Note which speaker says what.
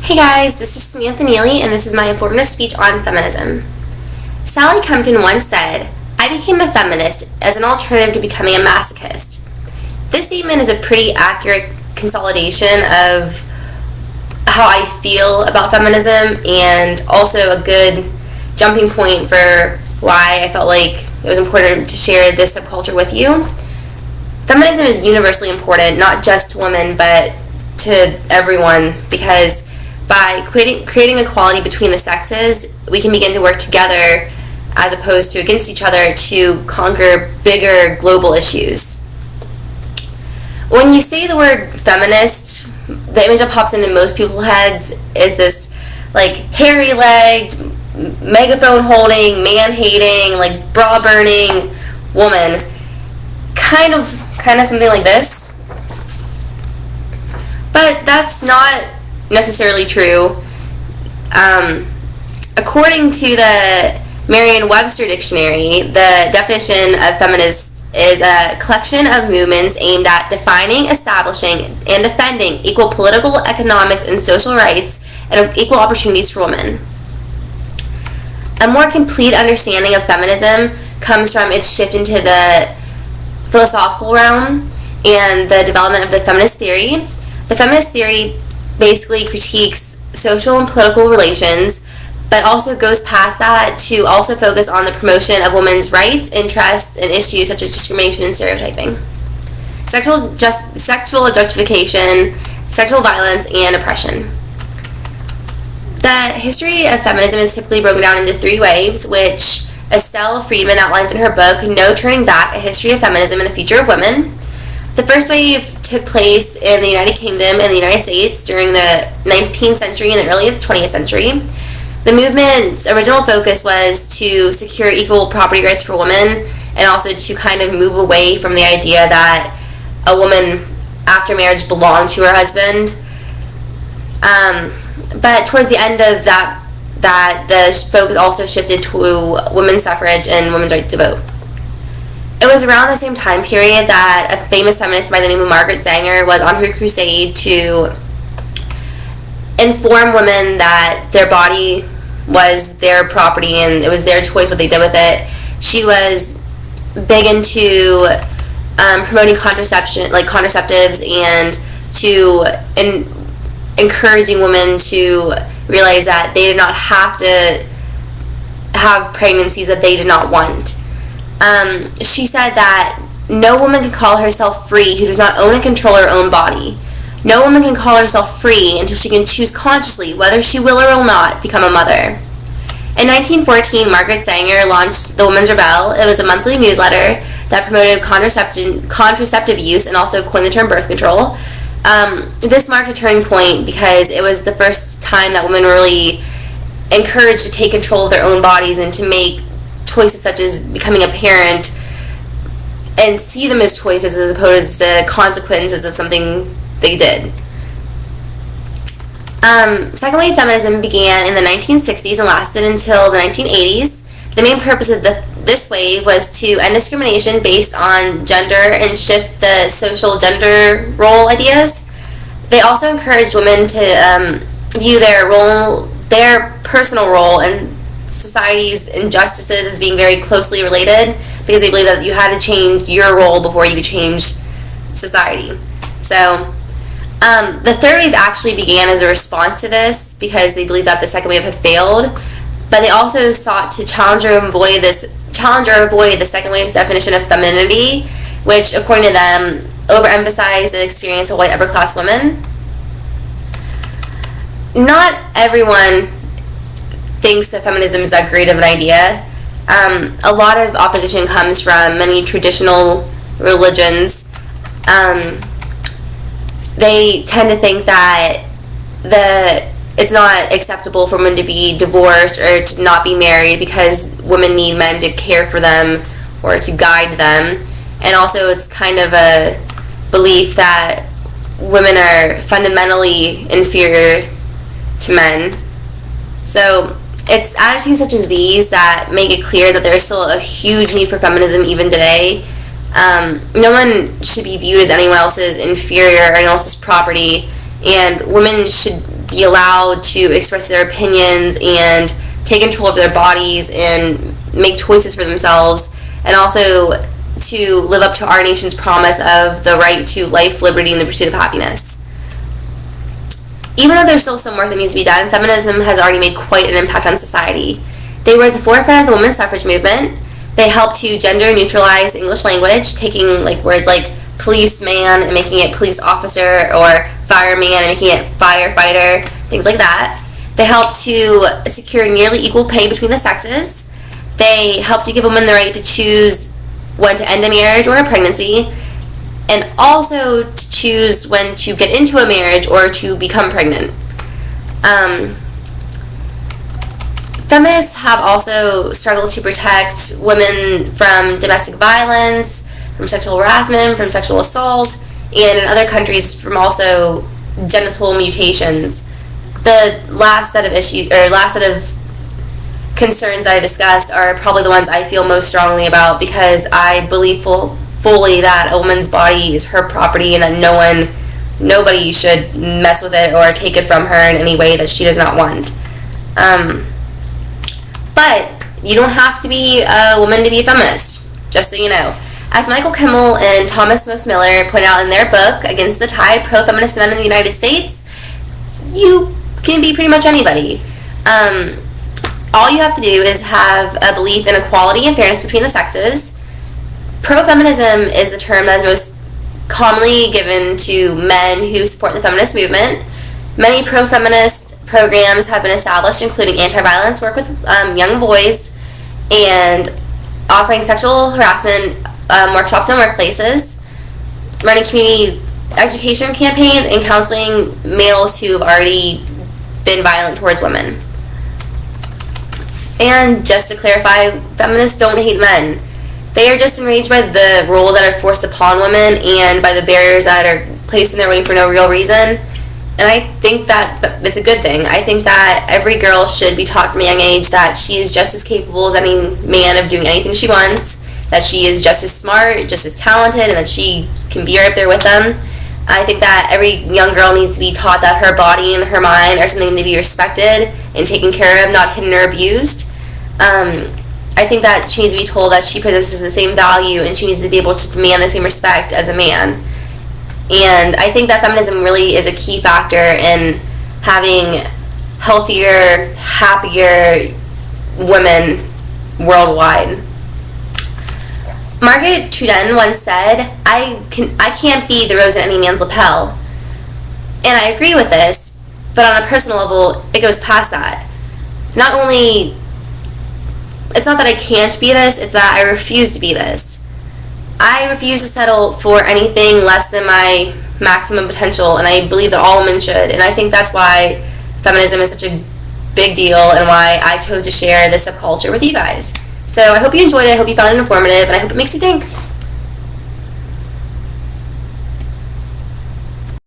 Speaker 1: Hey guys, this is SamanthaNeeley, and this is my informative speech on feminism. Sally Kempton once said, "I became a feminist as an alternative to becoming a masochist." This statement is a pretty accurate consolidation of how I feel about feminism, and also a good jumping point for why I felt like it was important to share this subculture with you. Feminism is universally important, not just to women, but to everyone, because by creating equality between the sexes, we can begin to work together as opposed to against each other to conquer bigger global issues. When you say the word feminist, the image that pops into most people's heads is this like hairy-legged, megaphone-holding, man-hating, like bra-burning woman. Kind of something like this. But that's not necessarily true. According to the Merriam-Webster dictionary, the definition of feminist is a collection of movements aimed at defining, establishing, and defending equal political, economic, and social rights and equal opportunities for women. A more complete understanding of feminism comes from its shift into the philosophical realm and the development of the feminist theory. The feminist theory basically critiques social and political relations, but also goes past that to also focus on the promotion of women's rights, interests, and issues such as discrimination and stereotyping, sexual objectification, sexual violence, and oppression. The history of feminism is typically broken down into three waves, which Estelle Friedman outlines in her book, No Turning Back, A History of Feminism and the Future of Women. The first wave took place in the United Kingdom and the United States during the 19th century and the early 20th century. The movement's original focus was to secure equal property rights for women, and also to kind of move away from the idea that a woman after marriage belonged to her husband. But towards the end of that the focus also shifted to women's suffrage and women's right to vote. It was around the same time period that a famous feminist by the name of Margaret Sanger was on her crusade to inform women that their body was their property and it was their choice what they did with it. She was big into promoting contraceptives, and to encouraging women to realize that they did not have to have pregnancies that they did not want. She said that no woman can call herself free who does not own and control her own body. No woman can call herself free until she can choose consciously whether she will or will not become a mother. In 1914, Margaret Sanger launched The Woman's Rebel. It was a monthly newsletter that promoted contraceptive use and also coined the term birth control. This marked a turning point because it was the first time that women were really encouraged to take control of their own bodies and to make choices such as becoming a parent and see them as choices as opposed to consequences of something they did. Second wave feminism began in the 1960s and lasted until the 1980s. The main purpose of this wave was to end discrimination based on gender and shift the social gender role ideas. They also encouraged women to view their personal role in society's injustices as being very closely related, because they believe that you had to change your role before you could change society. So the third wave actually began as a response to this because they believed that the second wave had failed, but they also sought to challenge or avoid the second wave's definition of femininity, which according to them overemphasized the experience of white upper class women. Not everyone thinks that feminism is that great of an idea. A lot of opposition comes from many traditional religions. They tend to think that it's not acceptable for women to be divorced or to not be married because women need men to care for them or to guide them. And also it's kind of a belief that women are fundamentally inferior to men. So it's attitudes such as these that make it clear that there is still a huge need for feminism even today. No one should be viewed as anyone else's inferior or anyone else's property, and women should be allowed to express their opinions and take control of their bodies and make choices for themselves, and also to live up to our nation's promise of the right to life, liberty, and the pursuit of happiness. Even though there's still some work that needs to be done, feminism has already made quite an impact on society. They were at the forefront of the women's suffrage movement. They helped to gender neutralize the English language, taking like words like policeman and making it police officer, or fireman and making it firefighter, things like that. They helped to secure nearly equal pay between the sexes. They helped to give women the right to choose when to end a marriage or a pregnancy, and also to choose when to get into a marriage or to become pregnant. Feminists have also struggled to protect women from domestic violence, from sexual harassment, from sexual assault, and in other countries from also genital mutations. The last set of concerns that I discussed are probably the ones I feel most strongly about, because I believe fully that a woman's body is her property and that nobody should mess with it or take it from her in any way that she does not want. But you don't have to be a woman to be a feminist, just so you know. As Michael Kimmel and Thomas Most Miller point out in their book, Against the Tide, Pro-Feminist Men in the United States, you can be pretty much anybody. All you have to do is have a belief in equality and fairness between the sexes. Pro-feminism is the term that is most commonly given to men who support the feminist movement. Many pro-feminist programs have been established, including anti-violence work with young boys and offering sexual harassment workshops in workplaces, running community education campaigns, and counseling males who have already been violent towards women. And just to clarify, feminists don't hate men. They are just enraged by the rules that are forced upon women and by the barriers that are placed in their way for no real reason. And I think that it's a good thing. I think that every girl should be taught from a young age that she is just as capable as any man of doing anything she wants, that she is just as smart, just as talented, and that she can be right up there with them. I think that every young girl needs to be taught that her body and her mind are something to be respected and taken care of, not hidden or abused. I think that she needs to be told that she possesses the same value and she needs to be able to demand the same respect as a man. And I think that feminism really is a key factor in having healthier, happier women worldwide. Margaret Truden once said, I can't be the rose in any man's lapel. And I agree with this, but on a personal level, it goes past that. It's not that I can't be this, it's that I refuse to be this. I refuse to settle for anything less than my maximum potential, and I believe that all women should. And I think that's why feminism is such a big deal and why I chose to share this subculture with you guys. So I hope you enjoyed it, I hope you found it informative, and I hope it makes you think.